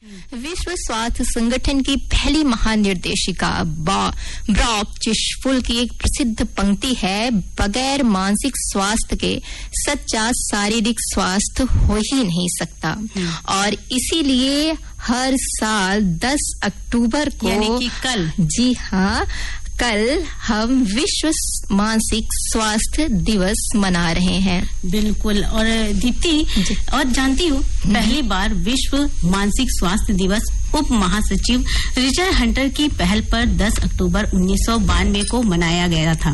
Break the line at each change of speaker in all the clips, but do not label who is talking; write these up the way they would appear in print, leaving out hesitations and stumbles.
विश्व स्वास्थ्य संगठन की पहली महानिर्देशिका ब्रॉक चिशफुल की एक प्रसिद्ध पंक्ति है, बगैर मानसिक स्वास्थ्य के सच्चा शारीरिक स्वास्थ्य हो ही नहीं सकता। और इसीलिए हर साल 10 अक्टूबर को,
यानी कि कल,
जी हाँ, कल हम विश्व मानसिक स्वास्थ्य दिवस मना रहे हैं।
बिल्कुल। और दीप्ति, और जानती हूँ, पहली बार विश्व मानसिक स्वास्थ्य दिवस उप महासचिव रिचर्ड हंटर की पहल पर 10 अक्टूबर 1992 को मनाया गया था।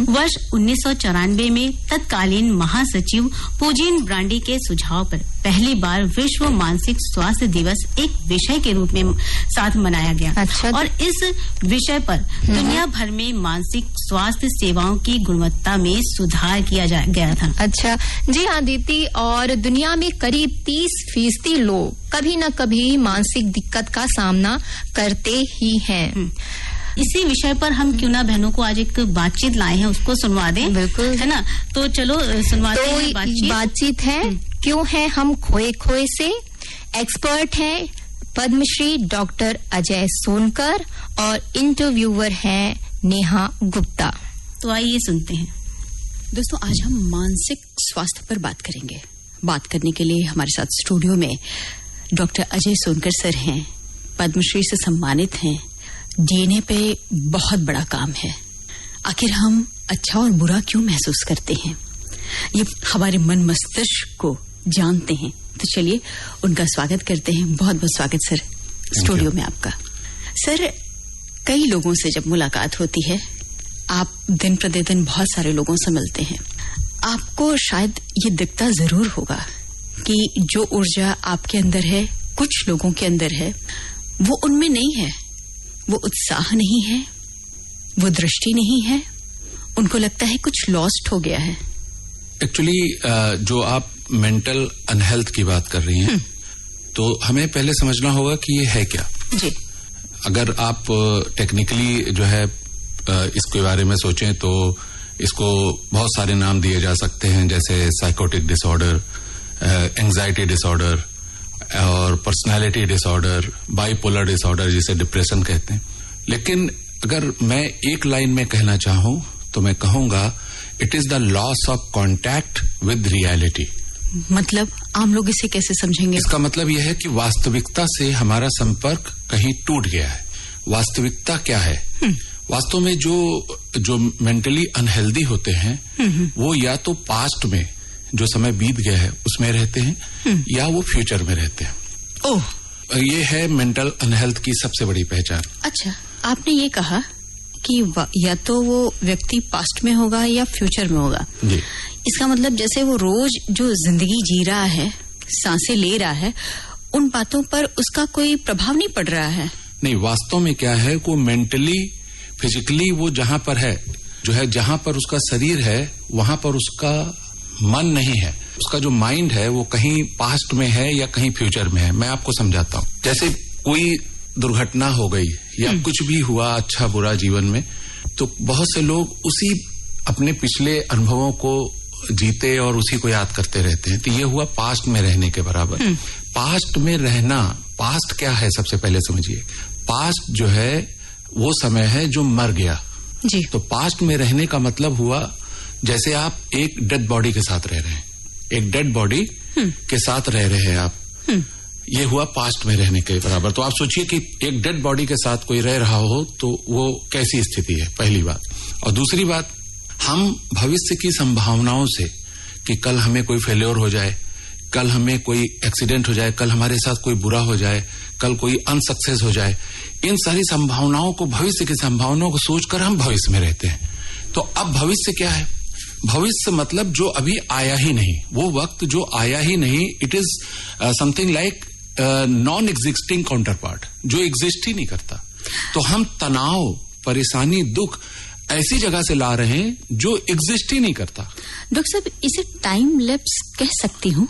वर्ष 1994 में तत्कालीन महासचिव पूजीन ब्रांडी के सुझाव पर पहली बार विश्व मानसिक स्वास्थ्य दिवस एक विषय के रूप में साथ मनाया गया।
अच्छा।
और इस विषय पर दुनिया भर में मानसिक स्वास्थ्य सेवाओं की गुणवत्ता में सुधार किया गया था।
अच्छा, जी हाँ दीप्ति, और दुनिया में करीब 30% लोग कभी न कभी मानसिक दिक्कत का सामना करते ही हैं।
इसी विषय पर हम क्यों ना बहनों को आज एक बातचीत लाए हैं, उसको सुनवा दें।
बिल्कुल,
है ना? तो चलो सुनवाते हैं
बातचीत है। क्यों है हम खोए खोए से। एक्सपर्ट है पद्मश्री डॉक्टर अजय सोनकर और इंटरव्यूअर हैं नेहा गुप्ता।
तो आइए सुनते हैं।
दोस्तों, आज हम मानसिक स्वास्थ्य पर बात करेंगे। बात करने के लिए हमारे साथ स्टूडियो में डॉक्टर अजय सोनकर सर हैं, पद्मश्री से सम्मानित हैं। डीएनए पे बहुत बड़ा काम है। आखिर हम अच्छा और बुरा क्यों महसूस करते हैं, ये हमारे मन मस्तिष्क को जानते हैं। तो चलिए उनका स्वागत करते हैं। बहुत बहुत स्वागत सर स्टूडियो में आपका। सर, कई लोगों से जब मुलाकात होती है, आप दिन प्रतिदिन बहुत सारे लोगों से मिलते हैं, आपको शायद ये दिखता जरूर होगा कि जो ऊर्जा आपके अंदर है, कुछ लोगों के अंदर है, वो उनमें नहीं है। वो उत्साह नहीं है, वो दृष्टि नहीं है, उनको लगता है कुछ लॉस्ट हो गया है।
एक्चुअली जो आप मेंटल अनहेल्थ की बात कर रही हैं, तो हमें पहले समझना होगा कि ये है क्या।
जी।
अगर आप टेक्निकली जो है इसके बारे में सोचें तो इसको बहुत सारे नाम दिए जा सकते हैं, जैसे साइकोटिक डिसऑर्डर, एंजाइटी डिसऑर्डर और पर्सनालिटी डिसऑर्डर, बाइपोलर डिसऑर्डर जिसे डिप्रेशन कहते हैं। लेकिन अगर मैं एक लाइन में कहना चाहूं तो मैं कहूंगा it is the loss of contact with reality.
मतलब आम लोग इसे कैसे समझेंगे?
इसका मतलब यह है कि वास्तविकता से हमारा संपर्क कहीं टूट गया है। वास्तविकता क्या है? वास्तव में जो मेंटली अनहेल्दी होते हैं वो या तो पास्ट में जो समय बीत गया है उसमें रहते हैं या वो फ्यूचर में रहते हैं।
ओह,
ये है मेंटल अनहेल्थ की सबसे बड़ी पहचान।
अच्छा, आपने ये कहा कि या तो वो व्यक्ति पास्ट में होगा या फ्यूचर में होगा।
जी।
इसका मतलब जैसे वो रोज जो जिंदगी जी रहा है, सांसें ले रहा है, उन बातों पर उसका कोई प्रभाव नहीं पड़ रहा है।
नहीं, वास्तव में क्या है, वो मेंटली फिजिकली वो जहां पर है, जो है जहां पर उसका शरीर है वहां पर उसका मन नहीं है। उसका जो माइंड है वो कहीं पास्ट में है या कहीं फ्यूचर में है। मैं आपको समझाता हूँ। जैसे कोई दुर्घटना हो गई या कुछ भी हुआ अच्छा बुरा जीवन में, तो बहुत से लोग उसी अपने पिछले अनुभवों को जीते और उसी को याद करते रहते हैं। तो ये हुआ पास्ट में रहने के बराबर। पास्ट में रहना, पास्ट क्या है सबसे पहले समझिए। पास्ट जो है वो समय है जो मर गया।
जी।
तो पास्ट में रहने का मतलब हुआ जैसे आप एक डेड बॉडी के साथ रह रहे हैं, एक डेड बॉडी के साथ रह रहे हैं आप, ये हुआ पास्ट में रहने के बराबर। तो आप सोचिए कि एक डेड बॉडी के साथ कोई रह रहा हो तो वो कैसी स्थिति है, पहली बात। और दूसरी बात, हम भविष्य की संभावनाओं से कि कल हमें कोई फेल्योर हो जाए, कल हमें कोई एक्सीडेंट हो जाए, कल हमारे साथ कोई बुरा हो जाए, कल कोई अनसक्सेस हो जाए, इन सारी संभावनाओं को, भविष्य की संभावनाओं को सोचकर हम भविष्य में रहते हैं। तो अब भविष्य क्या है? भविष्य मतलब जो अभी आया ही नहीं, वो वक्त जो आया ही नहीं। It is something like non existing counter part, जो एग्जिस्ट ही नहीं करता। तो हम तनाव, परेशानी, दुख ऐसी जगह से ला रहे हैं जो एग्जिस्ट ही नहीं करता।
डॉक्टर साहब, इसे टाइम लैप्स कह सकती हूँ?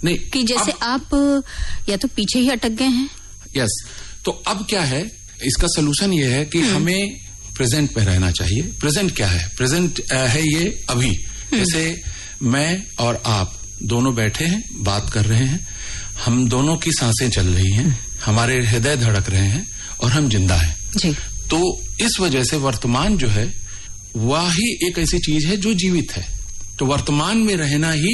नहीं,
कि जैसे आप या तो पीछे ही अटक गए हैं।
यस। तो अब क्या है, इसका सोल्यूशन ये है कि हमें प्रेजेंट में रहना चाहिए। प्रेजेंट क्या है? प्रेजेंट है ये अभी। जैसे मैं और आप दोनों बैठे हैं, बात कर रहे हैं, हम दोनों की सांसें चल रही हैं, हमारे हृदय धड़क रहे हैं और हम जिंदा हैं
जी।
तो इस वजह से वर्तमान जो है वह ही एक ऐसी चीज है जो जीवित है। तो वर्तमान में रहना ही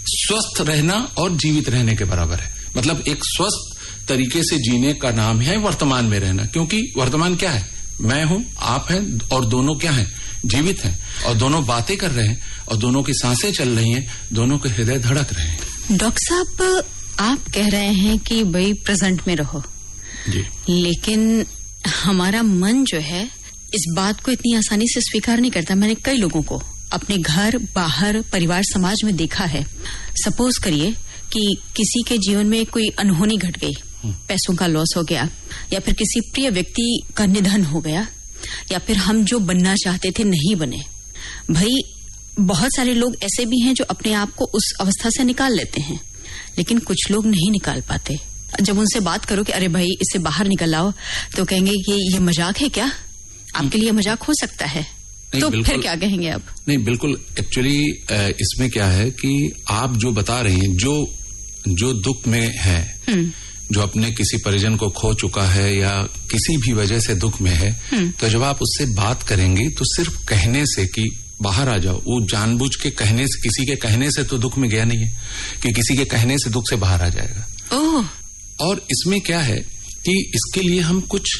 स्वस्थ रहना और जीवित रहने के बराबर है। मतलब एक स्वस्थ तरीके से जीने का नाम है वर्तमान में रहना, क्योंकि वर्तमान क्या है? मैं हूं, आप हैं, और दोनों क्या हैं? जीवित हैं, और दोनों बातें कर रहे हैं, और दोनों की सांसें चल रही हैं, दोनों के हृदय धड़क रहे हैं।
डॉक्टर साहब, आप कह रहे हैं कि भाई प्रेजेंट में रहो
जी,
लेकिन हमारा मन जो है इस बात को इतनी आसानी से स्वीकार नहीं करता। मैंने कई लोगों को अपने घर, बाहर, परिवार, समाज में देखा है। सपोज करिए कि किसी के जीवन में कोई अनहोनी घट गई, पैसों का लॉस हो गया, या फिर किसी प्रिय व्यक्ति का निधन हो गया, या फिर हम जो बनना चाहते थे नहीं बने। भाई बहुत सारे लोग ऐसे भी हैं जो अपने आप को उस अवस्था से निकाल लेते हैं, लेकिन कुछ लोग नहीं निकाल पाते। जब उनसे बात करो कि अरे भाई इससे बाहर निकल आओ, तो कहेंगे कि ये मजाक है क्या? आपके लिए मजाक हो सकता है? तो फिर क्या कहेंगे आप?
नहीं, बिल्कुल। एक्चुअली इसमें क्या है कि आप जो बता रही हैं, जो दुख में है, जो अपने किसी परिजन को खो चुका है या किसी भी वजह से दुख में है, तो जब आप उससे बात करेंगे तो सिर्फ कहने से कि बाहर आ जाओ, वो जानबूझ के कहने से, किसी के कहने से तो दुख में गया नहीं है कि किसी के कहने से दुख से बाहर आ जाएगा।
ओह।
और इसमें क्या है कि इसके लिए हम कुछ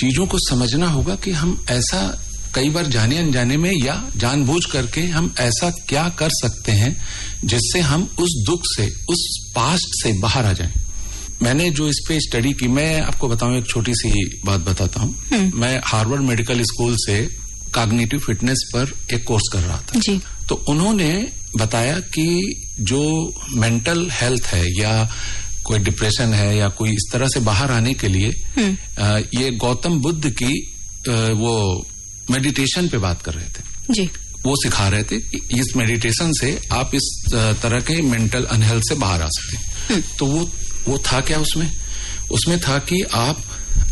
चीजों को समझना होगा कि हम ऐसा कई बार जाने अनजाने में या जानबूझ करके हम ऐसा क्या कर सकते हैं जिससे हम उस दुख से, उस पास्ट से बाहर आ जाएं। मैंने जो इस पे स्टडी की, मैं आपको बताऊं, एक छोटी सी बात बताता हूं। मैं हार्वर्ड मेडिकल स्कूल से कॉग्निटिव फिटनेस पर एक कोर्स कर रहा था
जी।
तो उन्होंने बताया कि जो मेंटल हेल्थ है या कोई डिप्रेशन है या कोई इस तरह से बाहर आने के लिए ये गौतम बुद्ध की वो मेडिटेशन पे बात कर रहे थे
जी।
वो सिखा रहे थे कि इस मेडिटेशन से आप इस तरह के मेंटल अनहेल्थ से बाहर आ सकते हैं। तो वो था क्या उसमें था कि आप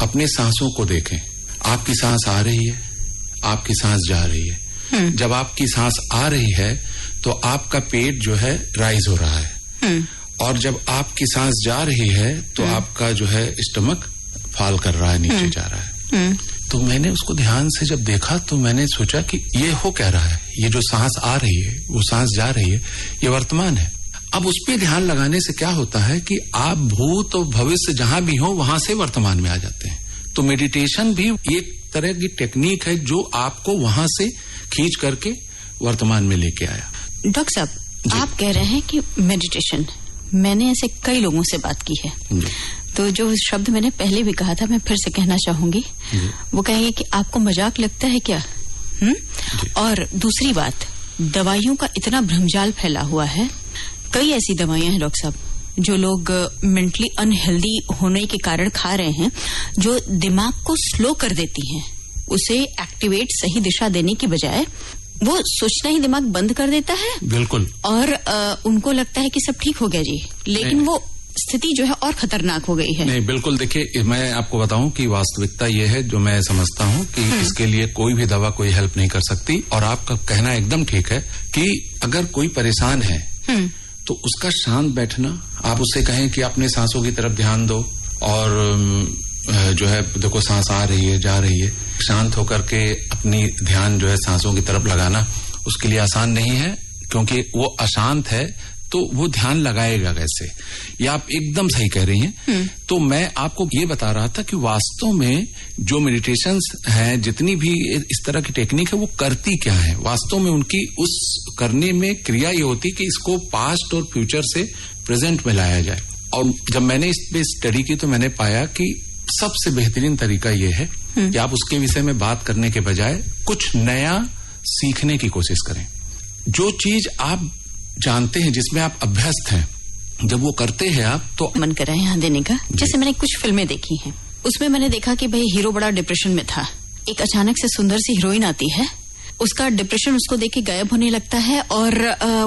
अपने सांसों को देखें। आपकी सांस आ रही है, आपकी सांस जा रही है। जब आपकी सांस आ रही है तो आपका पेट जो है राइज हो रहा है, और जब आपकी सांस जा रही है तो आपका जो है स्टमक फॉल कर रहा है, नीचे जा रहा है। तो मैंने उसको ध्यान से जब देखा तो मैंने सोचा कि ये हो क्या रहा है, ये जो सांस आ रही है, वो सांस जा रही है, ये वर्तमान है। अब उस पे ध्यान लगाने से क्या होता है कि आप भूत और भविष्य जहां भी हो वहां से वर्तमान में आ जाते हैं। तो मेडिटेशन भी एक तरह की टेक्निक है जो आपको वहां से खींच करके वर्तमान में लेके आया।
डॉक्टर साहब, आप कह रहे हैं कि मेडिटेशन, मैंने ऐसे कई लोगों से बात की है, तो जो शब्द मैंने पहले भी कहा था मैं फिर से कहना चाहूंगी, वो कहेंगे कि आपको मजाक लगता है क्या? और दूसरी बात, दवाइयों का इतना भ्रमजाल फैला हुआ है। कई ऐसी दवाइयां हैं डॉक्टर साहब जो लोग मेंटली अनहेल्दी होने के कारण खा रहे हैं, जो दिमाग को स्लो कर देती हैं, उसे एक्टिवेट सही दिशा देने की बजाय वो सोचना ही दिमाग बंद कर देता है।
बिल्कुल।
और उनको लगता है कि सब ठीक हो गया जी, लेकिन वो स्थिति जो है और खतरनाक हो गई है।
नहीं, बिल्कुल। देखिए, मैं आपको बताऊं कि वास्तविकता ये है जो मैं समझता हूं कि इसके लिए कोई भी दवा कोई हेल्प नहीं कर सकती। और आपका कहना एकदम ठीक है कि अगर कोई परेशान है तो उसका शांत बैठना, आप उससे कहें कि अपने सांसों की तरफ ध्यान दो और जो है देखो सांस आ रही है, जा रही है, शांत होकर के अपनी ध्यान जो है सांसों की तरफ लगाना उसके लिए आसान नहीं है, क्योंकि वो अशांत है तो वो ध्यान लगाएगा कैसे? ये आप एकदम सही कह रही हैं। तो मैं आपको ये बता रहा था कि वास्तव में जो मेडिटेशंस हैं, जितनी भी इस तरह की टेक्निक है, वो करती क्या है? वास्तव में उनकी उस करने में क्रिया ये होती कि इसको पास्ट और फ्यूचर से प्रेजेंट में लाया जाए। और जब मैंने इस पे स्टडी की तो मैंने पाया कि सबसे बेहतरीन तरीका ये है कि आप उसके विषय में बात करने के बजाय कुछ नया सीखने की कोशिश करें। जो चीज आप जानते हैं, जिसमें आप अभ्यस्त हैं, जब वो करते हैं आप तो
मन कर रहा है यहाँ देने का। जैसे मैंने कुछ फिल्में देखी हैं, उसमें मैंने देखा कि भाई हीरो बड़ा डिप्रेशन में था, एक अचानक से सुंदर सी हीरोइन आती है, उसका डिप्रेशन उसको देख के गायब होने लगता है और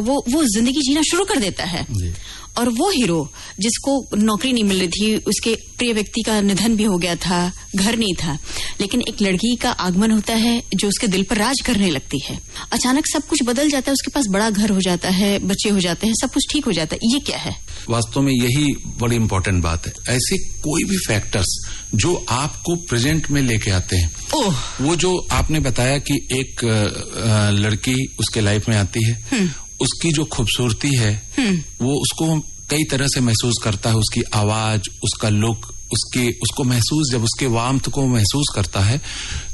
वो जिंदगी जीना शुरू कर देता है। और वो हीरो जिसको नौकरी नहीं मिल रही थी, उसके प्रिय व्यक्ति का निधन भी हो गया था, घर नहीं था, लेकिन एक लड़की का आगमन होता है जो उसके दिल पर राज करने लगती है। अचानक सब कुछ बदल जाता है, उसके पास बड़ा घर हो जाता है, बच्चे हो जाते हैं, सब कुछ ठीक हो जाता है। ये क्या है?
वास्तव में यही बड़ी इंपॉर्टेंट बात है। ऐसे कोई भी फैक्टर्स जो आपको प्रेजेंट में लेके आते हैं, वो जो आपने बताया कि एक लड़की उसके लाइफ में आती है, उसकी जो खूबसूरती है वो उसको कई तरह से महसूस करता है, उसकी आवाज, उसका लुक, उसको महसूस, जब उसके वार्मथ को महसूस करता है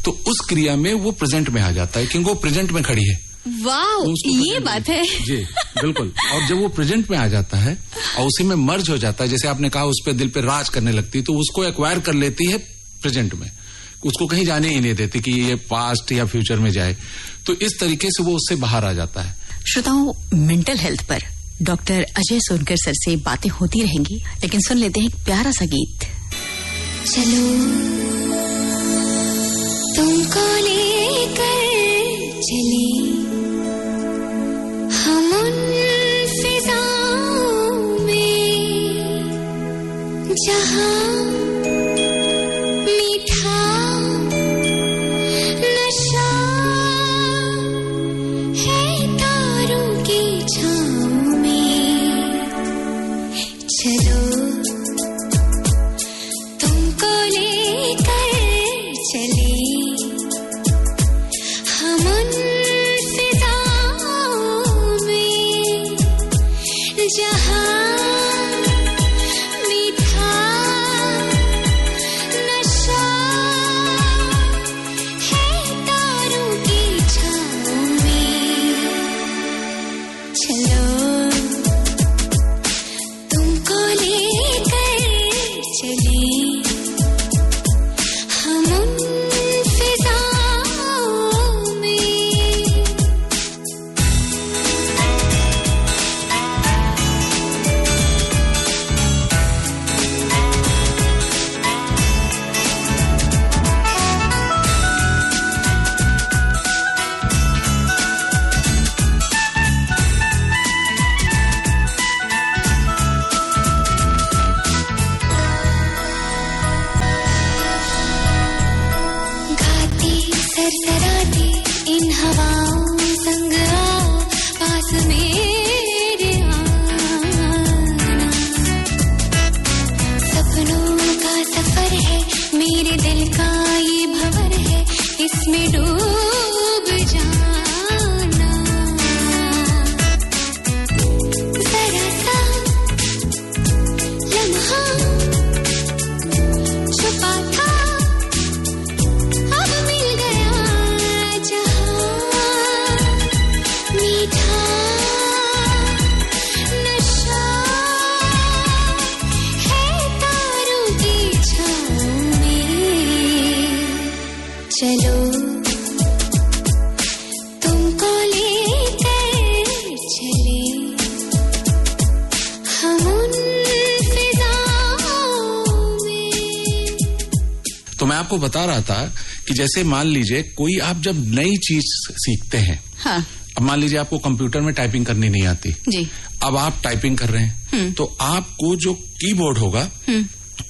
तो उस क्रिया में वो प्रेजेंट में आ जाता है, क्योंकि वो प्रेजेंट में खड़ी है।
वाह, ये बात है।
जी बिल्कुल। और जब वो प्रेजेंट में आ जाता है और उसी में मर्ज हो जाता है, जैसे आपने कहा उस पे दिल पे राज करने लगती है, तो उसको एक्वायर कर लेती है प्रेजेंट में, उसको कहीं जाने ही नहीं देती कि ये पास्ट या फ्यूचर में जाए। तो इस तरीके से वो उससे बाहर आ जाता है।
श्रोताओं, मेंटल हेल्थ पर डॉक्टर अजय सोनकर सर से बातें होती रहेंगी, लेकिन सुन लेते हैं एक प्यारा सा गीत।
चलो तुमको लेकर चले हम उन फिजाओं में जहां मीठा नशा है तारों की छाँव में। चलो तुमको लेकर चले हम उन फिजाओं में जहां मीठा नशा है तारों की छाँव में। चलो तुमको लेकर चले हम उन फिजाओं में। गाती सरसराती इन हवाओं संग आओ पास मेरे आना। सपनों का सफर है, मेरे दिल का ये भंवर है, इसमें डूब जाना। जरा सा लम्हा छुपा था, अब मिल गया जहां मीठा नशा है तारों की छाँव में। चलो तुमको लेकर चले हम उन फिजाओं में।
तो मैं आपको बता रहा था कि जैसे मान लीजिए कोई आप जब नई चीज सीखते हैं,
हाँ
अब मान लीजिए आपको कंप्यूटर में टाइपिंग करनी नहीं आती
जी,
अब आप टाइपिंग कर रहे हैं, तो आपको जो कीबोर्ड होगा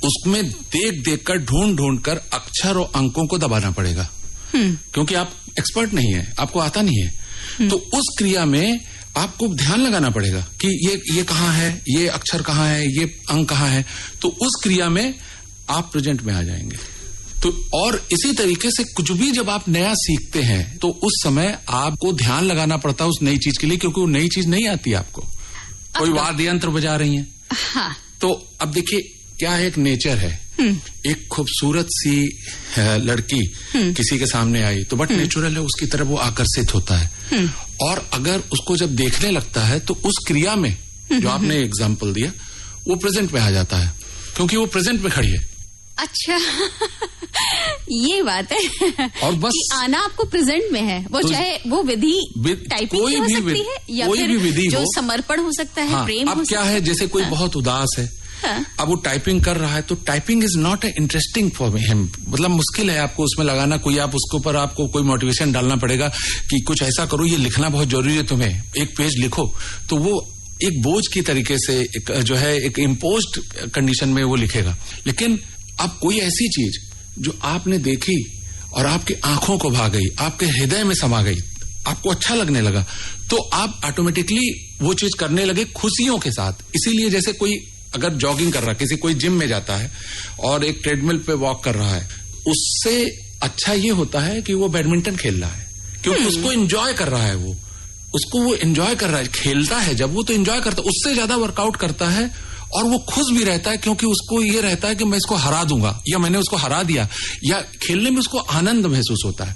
उसमें देख कर ढूंढ कर अक्षर और अंकों को दबाना पड़ेगा, क्योंकि आप एक्सपर्ट नहीं है, आपको आता नहीं है। तो उस क्रिया में आपको ध्यान लगाना पड़ेगा कि ये कहाँ है, ये अक्षर कहाँ है, ये अंक कहाँ है। तो उस क्रिया में आप प्रेजेंट में आ जाएंगे। तो और इसी तरीके से कुछ भी जब आप नया सीखते हैं तो उस समय आपको ध्यान लगाना पड़ता है उस नई चीज के लिए, क्योंकि वो नई चीज नहीं आती आपको। कोई वाद्य यंत्र बजा रही है,
हाँ,
तो अब देखिए क्या एक नेचर है, एक खूबसूरत सी लड़की किसी के सामने आई तो बट नेचुरल है, उसकी तरफ वो आकर्षित होता है। और अगर उसको जब देखने लगता है तो उस क्रिया में जो आपने एग्जाम्पल दिया वो प्रेजेंट में आ जाता है, क्योंकि वो प्रेजेंट में खड़ी है।
अच्छा ये बात है।
और बस
कि आना आपको प्रेजेंट में है, वो
तो
चाहे वो विधि टाइपिंग
कोई
हो
भी
सकती है या
कोई
फिर
भी विधि
जो
हो,
समर्पण हो सकता है,
हाँ,
प्रेम
अब
हो
क्या
सकता
है, जैसे कोई बहुत उदास है, अब वो टाइपिंग कर रहा है तो typing is not interesting for him, मतलब मुश्किल है आपको उसमें लगाना, कोई आप उसके ऊपर आपको कोई मोटिवेशन डालना पड़ेगा कि कुछ ऐसा करो, ये लिखना बहुत जरूरी है तुम्हें, एक पेज लिखो, तो वो एक बोझ की तरीके से एक इम्पोज्ड कंडीशन में वो लिखेगा। लेकिन अब कोई ऐसी चीज जो आपने देखी और आपकी आंखों को भा गई, आपके हृदय में समा गई, आपको अच्छा लगने लगा, तो आप ऑटोमेटिकली वो चीज करने लगे खुशियों के साथ। इसीलिए जैसे कोई अगर जॉगिंग कर रहा है, कोई जिम में जाता है और एक ट्रेडमिल पे वॉक कर रहा है, उससे अच्छा ये होता है कि वो बैडमिंटन खेल रहा है, क्योंकि उसको एंजॉय कर रहा है, वो एंजॉय कर रहा है, खेलता है जब वो तो एंजॉय करता है, उससे ज्यादा वर्कआउट करता है और वो खुश भी रहता है, क्योंकि उसको ये रहता है कि मैं इसको हरा दूंगा या मैंने उसको हरा दिया, या खेलने में उसको आनंद महसूस होता है।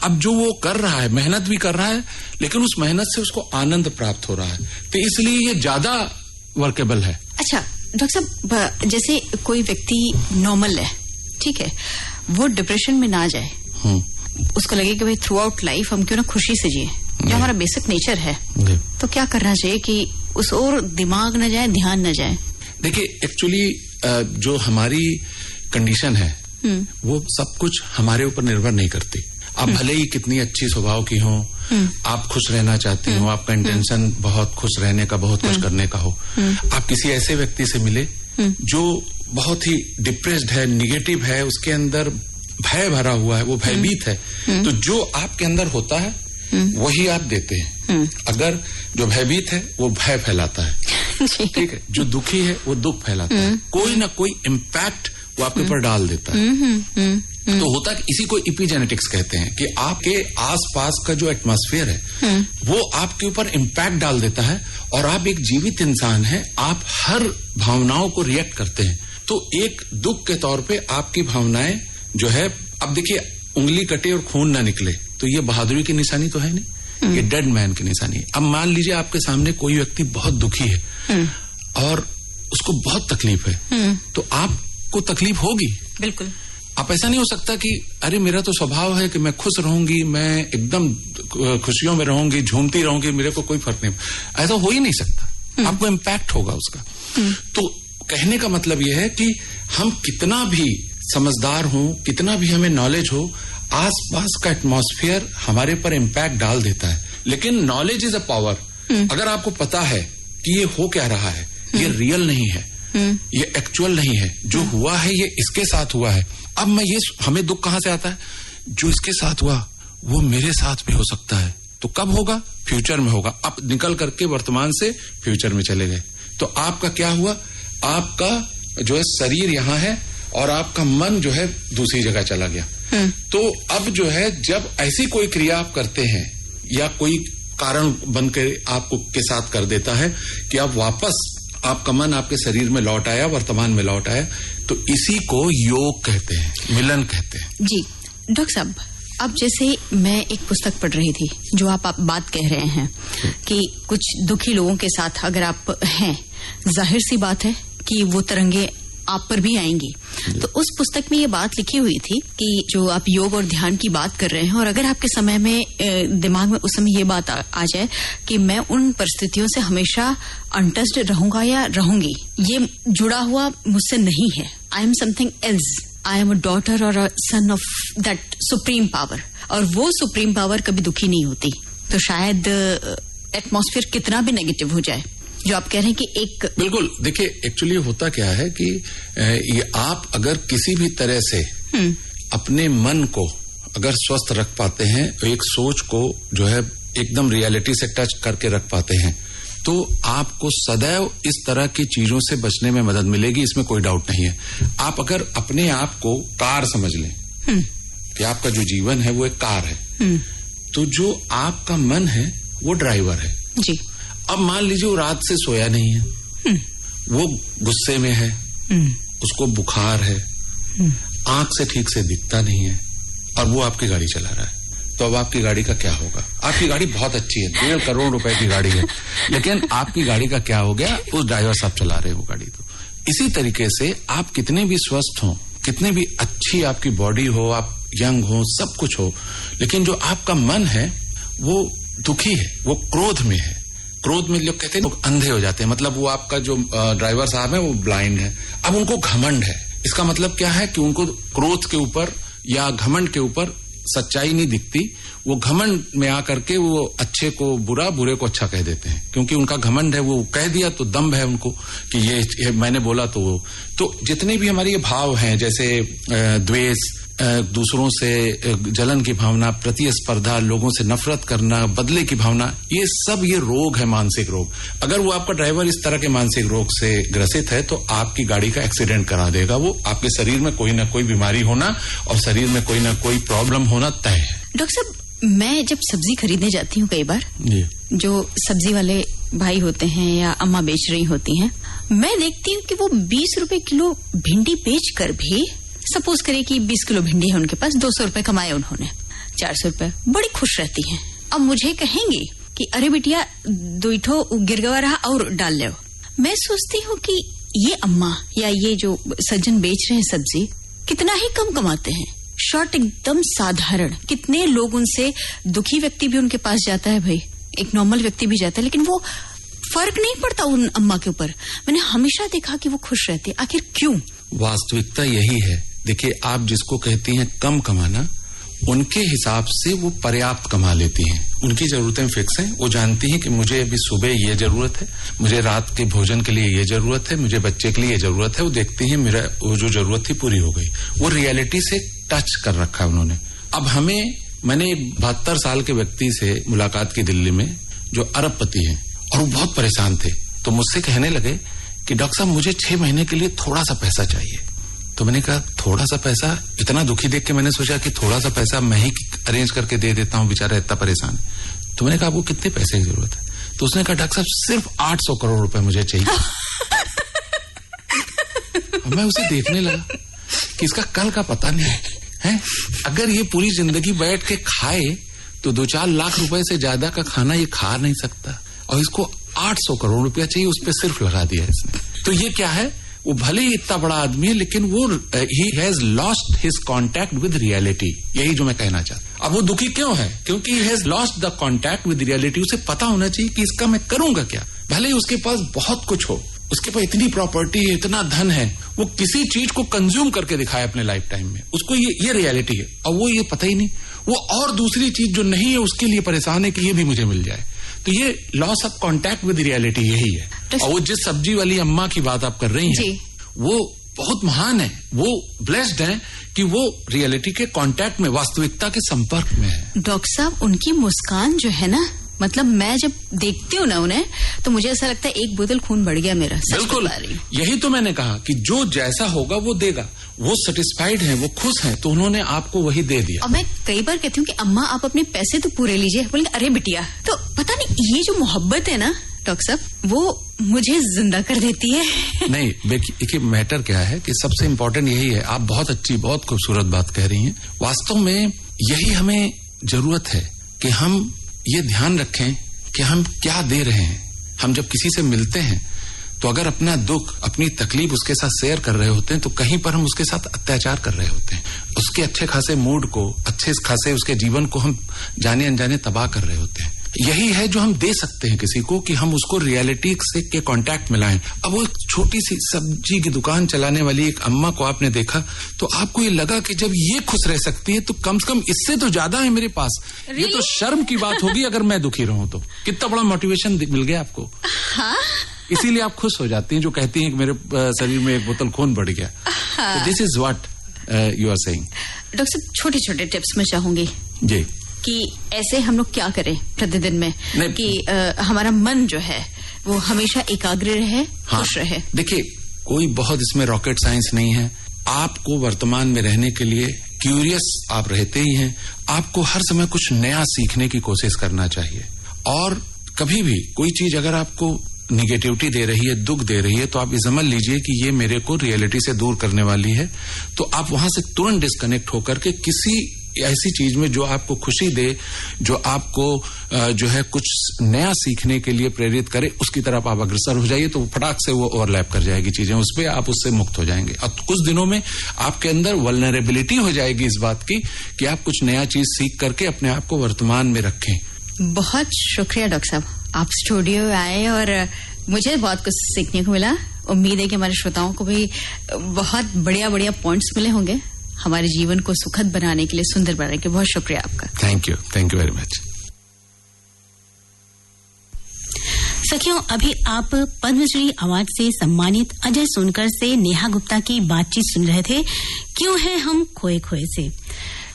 अब जो वो कर रहा है, मेहनत भी कर रहा है, लेकिन उस मेहनत से उसको आनंद प्राप्त हो रहा है, तो इसलिए ये ज्यादा वर्केबल है।
अच्छा डॉक्टर साहब, जैसे कोई व्यक्ति नॉर्मल है, ठीक है, वो डिप्रेशन में ना जाए, उसको लगे कि भाई थ्रू आउट लाइफ हम क्यों ना खुशी से जिए, जो हमारा बेसिक नेचर है, तो क्या करना चाहिए कि उस और दिमाग न जाए, ध्यान न जाए?
देखिए, एक्चुअली जो हमारी कंडीशन है वो सब कुछ हमारे ऊपर निर्भर नहीं करती। आप भले ही कितनी अच्छी स्वभाव की हो, आप खुश रहना चाहती हो, आपका इंटेंशन बहुत खुश रहने का, बहुत कुछ करने का हो, आप किसी ऐसे व्यक्ति से मिले जो बहुत ही डिप्रेस्ड है, निगेटिव है, उसके अंदर भय भरा हुआ है, वो भयभीत है, तो जो आपके अंदर होता है वही आप देते हैं। अगर जो भयभीत है वो भय फैलाता है, ठीक है, जो दुखी है वो दुख फैलाता है, कोई ना कोई इम्पैक्ट वो आपके ऊपर डाल देता है। तो होता है, इसी को इपीजेनेटिक्स कहते हैं कि आपके आसपास का जो एटमॉस्फेयर है वो आपके ऊपर इम्पैक्ट डाल देता है, और आप एक जीवित इंसान हैं, आप हर भावनाओं को रिएक्ट करते हैं। तो एक दुख के तौर पे आपकी भावनाएं जो है, अब देखिए, उंगली कटे और खून ना निकले तो ये बहादुरी की निशानी तो है नहीं, ये डेड मैन की निशानी है। अब मान लीजिए आपके सामने कोई व्यक्ति बहुत दुखी है और उसको बहुत तकलीफ है, तो आपको तकलीफ होगी, बिल्कुल। आप ऐसा नहीं हो सकता कि अरे मेरा तो स्वभाव है कि मैं खुश रहूंगी, मैं एकदम खुशियों में रहूंगी, झूमती रहूंगी, मेरे को कोई फर्क नहीं, ऐसा हो ही नहीं सकता, आपको इम्पैक्ट होगा उसका। तो कहने का मतलब यह है कि हम कितना भी समझदार हो, कितना भी हमें नॉलेज हो, आसपास का एटमॉस्फेयर हमारे पर इम्पैक्ट डाल देता है। लेकिन नॉलेज इज अ पावर। अगर आपको पता है कि ये हो क्या रहा है, ये रियल नहीं है, ये एक्चुअल नहीं है, जो हुआ है ये इसके साथ हुआ है, अब मैं ये, हमें दुख कहां से आता है, जो इसके साथ हुआ वो मेरे साथ भी हो सकता है, तो कब होगा, फ्यूचर में होगा। अब निकल करके वर्तमान से फ्यूचर में चले गए, तो आपका क्या हुआ, आपका जो है शरीर यहाँ है और आपका मन जो है दूसरी जगह चला गया। तो अब जो है, जब ऐसी कोई क्रिया आप करते हैं या कोई कारण बनकर आपको के साथ कर देता है कि आप वापस, आपका मन आपके शरीर में लौट आया, वर्तमान में लौट आया, तो इसी को योग कहते हैं, मिलन कहते हैं।
जी डॉक्टर साहब, अब जैसे मैं एक पुस्तक पढ़ रही थी, जो आप बात कह रहे हैं कि कुछ दुखी लोगों के साथ अगर आप हैं, जाहिर सी बात है कि वो तरंगे आप पर भी आएंगी। तो उस पुस्तक में ये बात लिखी हुई थी कि जो आप योग और ध्यान की बात कर रहे हैं, और अगर आपके समय में दिमाग में उस समय ये बात आ जाए कि मैं उन परिस्थितियों से हमेशा अनटच्ड रहूंगा या रहूंगी, ये जुड़ा हुआ मुझसे नहीं है, I am something else, I am a daughter और a son of that supreme power, और वो सुप्रीम पावर कभी दुखी नहीं होती। तो शायद एटमॉस्फेयर कितना भी नेगेटिव हो जाए, जो आप कह रहे हैं कि एक, बिल्कुल,
देखिए, एक्चुअली होता क्या है कि ये आप अगर किसी भी तरह से अपने मन को अगर स्वस्थ रख पाते हैं, एक सोच को जो है एकदम रियलिटी से टच करके रख पाते हैं, तो आपको सदैव इस तरह की चीजों से बचने में मदद मिलेगी, इसमें कोई डाउट नहीं है। आप अगर अपने आप को कार समझ लें कि आपका जो जीवन है वो एक कार है, तो जो आपका मन है वो ड्राइवर है जी। अब मान लीजिए वो रात से सोया नहीं है, वो गुस्से में है, उसको बुखार है, आंख से ठीक से दिखता नहीं है, और वो आपकी गाड़ी चला रहा है, तो अब आपकी गाड़ी का क्या होगा? आपकी गाड़ी बहुत अच्छी है, 1.5 करोड़ रुपए की गाड़ी है, लेकिन आपकी गाड़ी का क्या हो गया? उस ड्राइवर साहब चला रहे हैं वो गाड़ी। तो इसी तरीके से आप कितने भी स्वस्थ हो, कितने भी अच्छी आपकी बॉडी हो, आप यंग हो, सब कुछ हो, लेकिन जो आपका मन है वो दुखी है, वो क्रोध में है। क्रोध में लोग कहते हैं लोग अंधे हो जाते हैं, मतलब वो आपका जो ड्राइवर साहब है वो ब्लाइंड है। अब उनको घमंड है, इसका मतलब क्या है कि उनको क्रोध के ऊपर या घमंड के ऊपर सच्चाई नहीं दिखती, वो घमंड में आकर के वो अच्छे को बुरा, बुरे को अच्छा कह देते हैं, क्योंकि उनका घमंड है, वो कह दिया तो दम्भ है उनको कि ये मैंने बोला तो वो। तो जितने भी हमारे ये भाव हैं, जैसे द्वेष, दूसरों से जलन की भावना, प्रतिस्पर्धा, लोगों से नफरत करना, बदले की भावना, ये सब ये रोग है, मानसिक रोग। अगर वो आपका ड्राइवर इस तरह के मानसिक रोग से ग्रसित है तो आपकी गाड़ी का एक्सीडेंट करा देगा। वो आपके शरीर में कोई ना कोई बीमारी होना और शरीर में कोई ना कोई प्रॉब्लम होना तय है।
डॉक्टर साहब, मैं जब सब्जी खरीदने जाती हूँ कई बार, जो सब्जी वाले भाई होते हैं या अम्मा बेच रही होती हैं, मैं देखती हूँ कि वो 20 रुपए किलो भिंडी बेच कर भी, सपोज करे कि 20 किलो भिंडी है उनके पास, 200 रुपए कमाए उन्होंने, 400 रुपए, बड़ी खुश रहती हैं। अब मुझे कहेंगी कि अरे बिटिया 2 ठो गिरगवा रहा और डाल ले। मैं सोचती हूँ कि ये अम्मा या ये जो सज्जन बेच रहे हैं सब्जी, कितना ही कम कमाते हैं। शॉर्ट एकदम साधारण, कितने लोग उनसे, दुखी व्यक्ति भी उनके पास जाता है भाई, एक नॉर्मल व्यक्ति भी जाता है, लेकिन वो फर्क नहीं पड़ता उन अम्मा के ऊपर। मैंने हमेशा देखा कि वो खुश रहती है। आखिर क्यों?
वास्तविकता यही है। देखिए, आप जिसको कहती हैं कम कमाना, उनके हिसाब से वो पर्याप्त कमा लेती हैं। उनकी जरूरतें फिक्स हैं। वो जानती हैं कि मुझे अभी सुबह ये जरूरत है, मुझे रात के भोजन के लिए ये जरूरत है, मुझे बच्चे के लिए ये जरूरत है। वो देखती हैं मेरा वो जो जरूरत थी पूरी हो गई। वो रियलिटी से टच कर रखा है उन्होंने। अब मैंने एक 72 साल के व्यक्ति से मुलाकात की दिल्ली में, जो अरबपति हैं, और वो बहुत परेशान थे। तो मुझसे कहने लगे कि डॉक्टर साहब, मुझे 6 महीने के लिए थोड़ा सा पैसा चाहिए। तो मैंने कहा थोड़ा सा पैसा? इतना दुखी देख के मैंने सोचा कि थोड़ा सा पैसा मैं ही अरेंज करके दे देता हूँ, बेचारा इतना परेशान है। तो मैंने कहा आपको कितने पैसे की जरूरत है? तो उसने कहा डॉक्टर साहब सिर्फ 800 करोड़ रुपए मुझे चाहिए। मैं उसे देखने लगा कि इसका कल का पता नहीं है। अगर ये पूरी जिंदगी बैठ के खाए तो 2-4 लाख रुपए से ज्यादा का खाना ये खा नहीं सकता, और इसको 800 करोड़ रुपया चाहिए, उस पर सिर्फ लगा दिया इसने। तो ये क्या है? वो भले ही इतना बड़ा आदमी है, लेकिन वो he has lost his contact with reality. यही जो मैं कहना चाहता। अब वो दुखी क्यों है? क्योंकि he has lost the contact with reality. उसे पता होना चाहिए कि इसका मैं करूंगा क्या। भले ही उसके पास बहुत कुछ हो, उसके पास इतनी प्रॉपर्टी है, इतना धन है, वो किसी चीज को कंज्यूम करके दिखाए अपने लाइफ टाइम में, उसको ये रियलिटी है, और वो ये पता ही नहीं। वो और दूसरी चीज जो नहीं है उसके लिए परेशान है कि ये भी मुझे मिल जाए। तो ये loss of contact with reality यही है। और वो जिस सब्जी वाली अम्मा की बात आप कर रही हैं, वो बहुत महान है, वो ब्लेस्ड है कि वो रियलिटी के कांटेक्ट में, वास्तविकता के संपर्क में है।
डॉक्टर साहब, उनकी मुस्कान जो है ना, मतलब मैं जब देखती हूँ ना उन्हें, तो मुझे ऐसा लगता है एक बोतल खून बढ़ गया मेरा।
बिल्कुल, यही तो मैंने कहा कि जो जैसा होगा वो देगा। वो सेटिस्फाइड है, वो खुश है, तो उन्होंने आपको वही दे दिया।
और मैं कई बार कहती हूँ कि अम्मा आप अपने पैसे तो पूरे लीजिए, बोलेंगे अरे बिटिया। तो पता नहीं ये जो मोहब्बत है ना डॉक्टर साहब, वो मुझे जिंदा कर देती है। नहीं,
देखिए मैटर क्या है कि सबसे इम्पोर्टेंट यही है। आप बहुत अच्छी, बहुत खूबसूरत बात कह रही हैं। वास्तव में यही हमें जरूरत है कि हम ये ध्यान रखें कि हम क्या दे रहे हैं। हम जब किसी से मिलते हैं तो अगर अपना दुख, अपनी तकलीफ उसके साथ शेयर कर रहे होते हैं, तो कहीं पर हम उसके साथ अत्याचार कर रहे होते हैं। उसके अच्छे खासे मूड को, अच्छे खासे उसके जीवन को हम जाने अनजाने तबाह कर रहे होते हैं। यही है जो हम दे सकते हैं किसी को, कि हम उसको रियलिटी से के कांटेक्ट में लाएं। अब वो एक छोटी सी सब्जी की दुकान चलाने वाली एक अम्मा को आपने देखा, तो आपको ये लगा कि जब ये खुश रह सकती है तो कम से कम इससे तो ज्यादा है मेरे पास। ये तो शर्म की बात होगी अगर मैं दुखी रहूं तो। कितना बड़ा मोटिवेशन मिल गया आपको।
हाँ?
इसीलिए आप खुश हो जाती हैं, जो कहती हैं कि मेरे शरीर में एक बोतल खून बढ़ गया। This is what you are saying.
Doctor साहब, छोटे छोटे टिप्स मैं चाहूंगी
जी,
कि ऐसे हम लोग क्या करें प्रतिदिन में कि हमारा मन जो है वो हमेशा एकाग्र रहे, खुश रहे।
देखिए, कोई बहुत इसमें रॉकेट साइंस नहीं है। आपको वर्तमान में रहने के लिए क्यूरियस आप रहते ही हैं। आपको हर समय कुछ नया सीखने की कोशिश करना चाहिए। और कभी भी कोई चीज अगर आपको निगेटिविटी दे रही है, दुख दे रही है, तो आप ये समझ लीजिए कि ये मेरे को रियलिटी से दूर करने वाली है। तो आप वहां से तुरंत डिस्कनेक्ट होकर के किसी ऐसी चीज में जो आपको खुशी दे, जो आपको जो है कुछ नया सीखने के लिए प्रेरित करे, उसकी तरफ आप अग्रसर हो जाइए। तो फटाक से वो ओवरलैप कर जाएगी चीजें, उस पर आप उससे मुक्त हो जाएंगे। और कुछ दिनों में आपके अंदर वल्नरेबिलिटी हो जाएगी इस बात की कि आप कुछ नया चीज सीख करके अपने आप को वर्तमान में रखें।
बहुत शुक्रिया डॉक्टर साहब, आप स्टूडियो आए और मुझे बहुत कुछ सीखने को मिला। उम्मीद है कि हमारे श्रोताओं को भी बहुत बढ़िया बढ़िया पॉइंट्स मिले होंगे। हमारे जीवन को सुखद बनाने के लिए, सुंदर बनाने के लिए बहुत शुक्रिया आपका।
Thank you very much.
सखियों, अभी आप पद्मश्री अवार्ड से सम्मानित अजय सोनकर से नेहा गुप्ता की बातचीत सुन रहे थे, क्यों है हम खोए खोए से।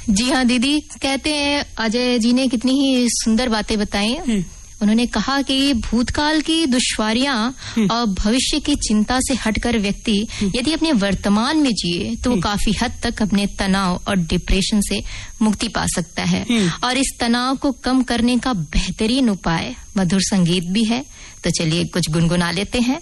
जी हाँ दीदी, कहते हैं अजय जी ने कितनी ही सुंदर बातें बताई। उन्होंने कहा कि भूतकाल की दुश्वारियां और भविष्य की चिंता से हटकर व्यक्ति यदि अपने वर्तमान में जिए तो वो काफी हद तक अपने तनाव और डिप्रेशन से मुक्ति पा सकता है। और इस तनाव को कम करने का बेहतरीन उपाय मधुर संगीत भी है। तो चलिए कुछ गुनगुना लेते हैं।